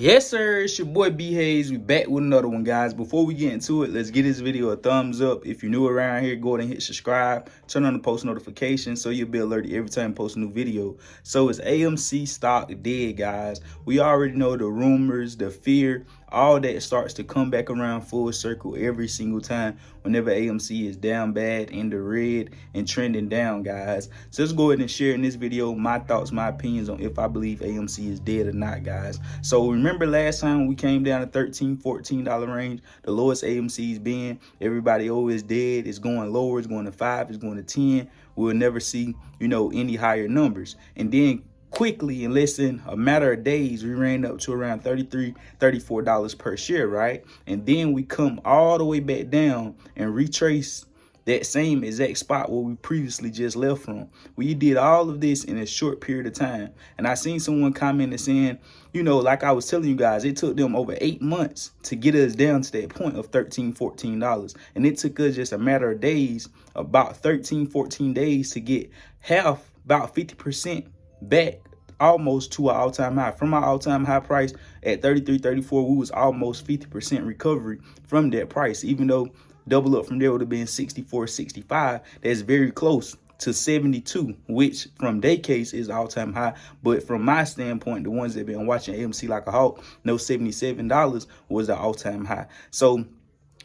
Yes, sir. It's your boy B Hayes. We back with another one, guys. Before we get into it, let's give this video a thumbs up. If you're new around here, go ahead and hit subscribe. Turn on the post notifications so you'll be alerted every time I post a new video. So it's AMC stock dead, guys. We already know the rumors, the fear, all that starts to come back around full circle every single time whenever AMC is down bad in the red and trending down, guys. So let's go ahead and share in this video my thoughts, my opinions on if I believe AMC is dead or not, guys. So remember last time we came down to $13-14 range, the lowest AMC's been. Everybody always dead. It's going lower. It's going to 5. It's going to 10. We'll never see, any higher numbers. And then quickly, in less than a matter of days, we ran up to around $34 per share, right? And then we come all the way back down and retrace that same exact spot where we previously just left from. We did all of this in a short period of time. And I seen someone commenting saying, like I was telling you guys, it took them over 8 months to get us down to that point of $13-14. And it took us just a matter of days, about 13-14 days, to get half, about 50% back almost to our all-time high. From our all-time high price at 33, 34, we was almost 50% recovery from that price. Even though double up from there would have been 64, 65, that's very close to 72, which from their case is all-time high. But from my standpoint, the ones that been watching AMC like a hawk know $77 was the all-time high. So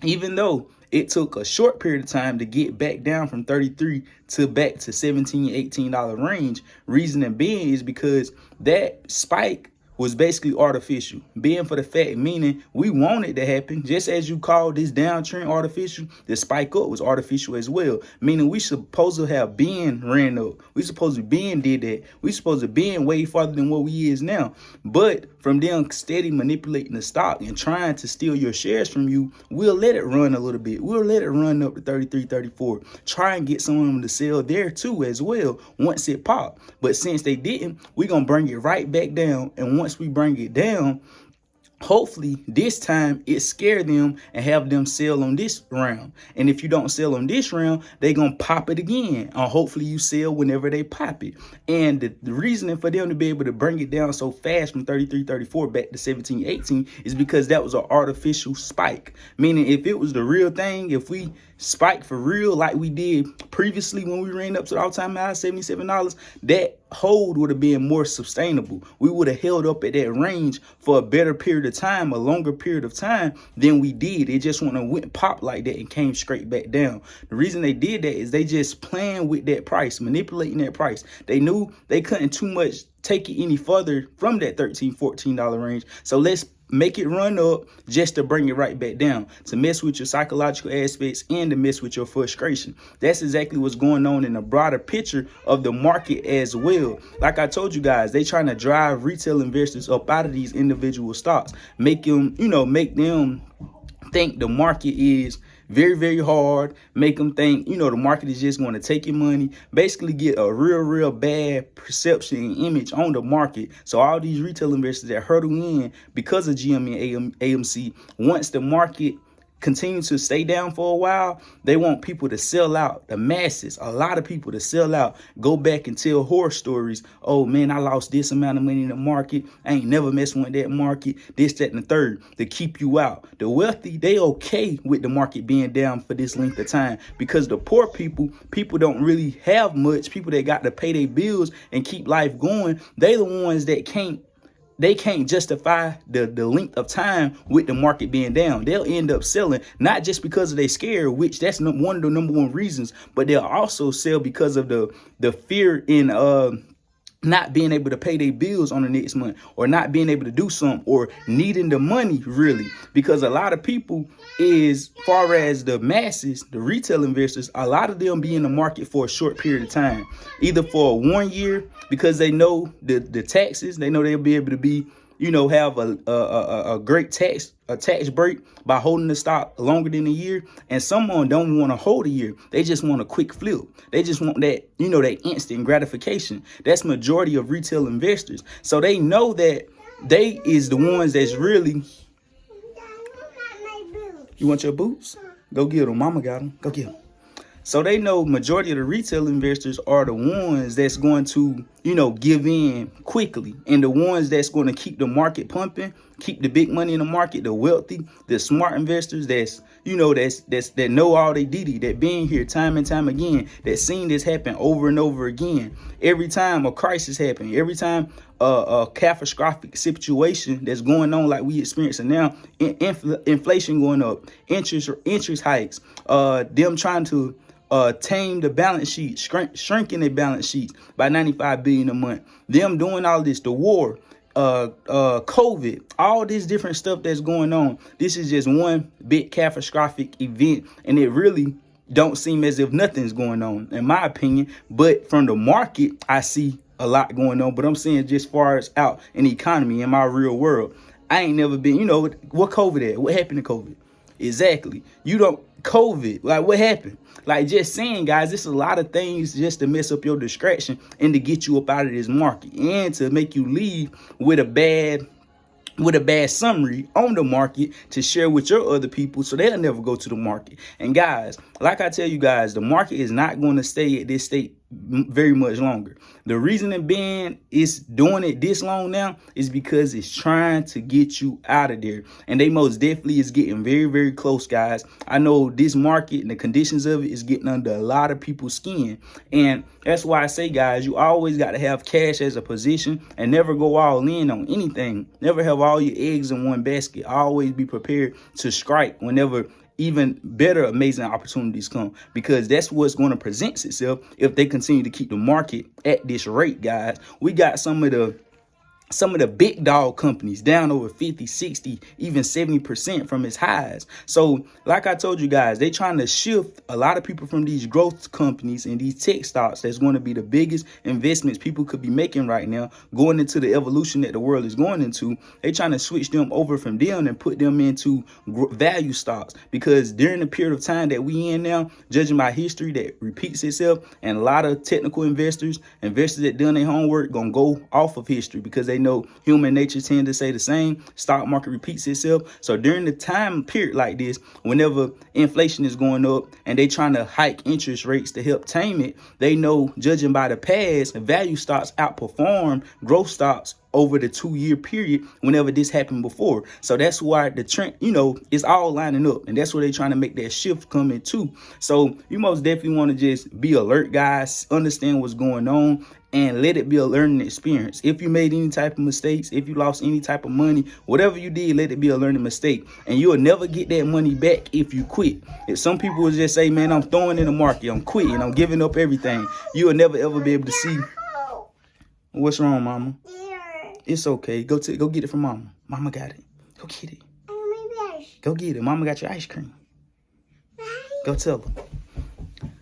even though it took a short period of time to get back down from 33 to back to $17, $18 range, reasoning being is because that spike was basically artificial. Being for the fact, meaning we want it to happen. Just as you call this downtrend artificial, the spike up was artificial as well. Meaning we supposed to have been ran up. We supposed to been did that. We supposed to been way farther than what we is now. But from them steady manipulating the stock and trying to steal your shares from you, we'll let it run a little bit. We'll let it run up to 33, 34. Try and get someone to sell there too as well once it popped. But since they didn't, we're going to bring it right back down. And once we bring it down, hopefully this time it scare them and have them sell on this round. And if you don't sell on this round, they're going to pop it again. And hopefully you sell whenever they pop it. And the reasoning for them to be able to bring it down so fast from 33, 34 back to 17, 18 is because that was an artificial spike. Meaning if it was the real thing, if we spiked for real like we did previously when we ran up to the all-time high, $77, that hold would have been more sustainable. We would have held up at that range for a better period of time, a longer period of time than we did. It just went pop like that and came straight back down. The reason they did that is they just playing with that price, manipulating that price. They knew they couldn't too much take it any further from that $13-14 range. So let's make it run up just to bring it right back down, to mess with your psychological aspects and to mess with your frustration. That's exactly what's going on in the broader picture of the market as well. Like I told you guys, they trying to drive retail investors up out of these individual stocks, make them, make them think the market is very, very hard, make them think, the market is just going to take your money, basically get a real bad perception and image on the market. So all these retail investors that hurdle in because of GM and AMC, once the market continue to stay down for a while, they want people to sell out, the masses, a lot of people to sell out, go back and tell horror stories. Oh man, I lost this amount of money in the market. I ain't never messing with that market, this, that, and the third, to keep you out. The wealthy, they okay with the market being down for this length of time, because the poor people don't really have much, people that got to pay their bills and keep life going, they the ones that can't justify the length of time with the market being down. They'll end up selling, not just because of they scared, which that's one of the number one reasons, but they'll also sell because of the fear in not being able to pay their bills on the next month, or not being able to do something, or needing the money really. Because a lot of people, as far as the masses, the retail investors, a lot of them be in the market for a short period of time, either for 1 year because they know the taxes, they know they'll be able to be, have a great tax break by holding the stock longer than a year. And someone don't want to hold a year. They just want a quick flip. They just want that, that instant gratification. That's majority of retail investors. So they know that they is the ones that's really. You want your boots? Go get them. Mama got them. Go get them. So they know majority of the retail investors are the ones that's going to, give in quickly. And the ones that's going to keep the market pumping, keep the big money in the market, the wealthy, the smart investors that know all they diddy, that been here time and time again, that seen this happen over and over again. Every time a crisis happens, every time a catastrophic situation that's going on like we experiencing now, inflation going up, interest hikes, them trying to tame the balance sheet, shrinking their balance sheets by 95 billion a month. Them doing all this, the war, COVID, all this different stuff that's going on. This is just one big catastrophic event, and it really don't seem as if nothing's going on, in my opinion. But from the market, I see a lot going on. But I'm saying just far as out in the economy, in my real world, I ain't never been, what COVID at? What happened to COVID? Exactly. COVID, like what happened? Like just saying, guys, this is a lot of things just to mess up your distraction and to get you up out of this market and to make you leave with a bad summary on the market to share with your other people so they'll never go to the market. And guys, like I tell you guys, the market is not going to stay at this state very much longer. The reason it being it's doing it this long now is because it's trying to get you out of there, and they most definitely is getting very, very close, guys. I know this market and the conditions of it is getting under a lot of people's skin, and that's why I say, guys, you always got to have cash as a position and never go all in on anything. Never have all your eggs in one basket. Always be prepared to strike whenever even better amazing opportunities come, because that's what's going to present itself if they continue to keep the market at this rate, guys. We got some of the big dog companies down over 50, 60, even 70% from its highs. So like I told you guys, they trying to shift a lot of people from these growth companies and these tech stocks that's going to be the biggest investments people could be making right now, going into the evolution that the world is going into. They trying to switch them over from them and put them into value stocks, because during the period of time that we in now, judging by history that repeats itself, and a lot of technical investors that done their homework, gonna go off of history because they know human nature tend to say the same. Stock market repeats itself. So during the time period like this, whenever inflation is going up and they trying to hike interest rates to help tame it, they know, judging by the past, value stocks outperform growth stocks over the 2-year period whenever this happened before. So that's why the trend, it's all lining up, and that's where they're trying to make that shift come into. So you most definitely want to just be alert, guys, understand what's going on, and let it be a learning experience. If you made any type of mistakes, if you lost any type of money, whatever you did, let it be a learning mistake. And you'll never get that money back if you quit. If some people will just say, man, I'm throwing in the market, I'm quitting, I'm giving up everything, you will never ever be able to see. What's wrong, mama? It's okay. Go get it from mama. Mama got it. Go get it. Go get it. Mama got your ice cream. Go tell them.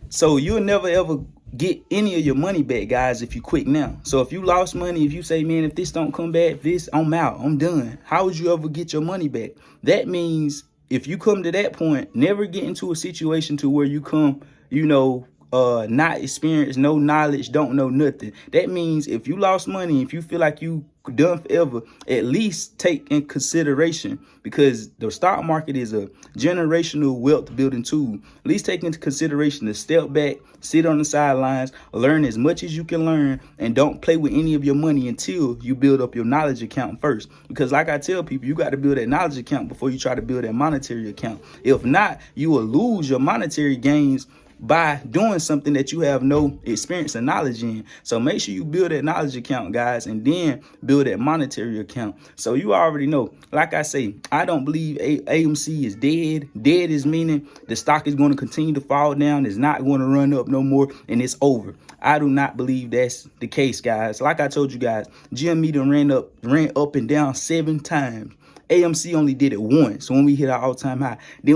So you'll never ever get any of your money back, guys, if you quit now. So if you lost money, if you say, man, if this don't come back, I'm out, I'm done, how would you ever get your money back? That means if you come to that point, never get into a situation to where you come, not experienced, no knowledge, don't know nothing. That means if you lost money, if you feel like you done forever, at least take in consideration, because the stock market is a generational wealth building tool. At least take into consideration to step back, sit on the sidelines, learn as much as you can learn, and don't play with any of your money until you build up your knowledge account first. Because like I tell people, you got to build that knowledge account before you try to build that monetary account. If not, you will lose your monetary gains by doing something that you have no experience and knowledge in. So make sure you build that knowledge account, guys, and then build that monetary account. So you already know, like I say, I don't believe AMC is dead. Dead is meaning the stock is going to continue to fall down. It's not going to run up no more, and it's over. I do not believe that's the case, guys. Like I told you guys, GME ran up and down 7 times. AMC only did it once when we hit our all-time high. Then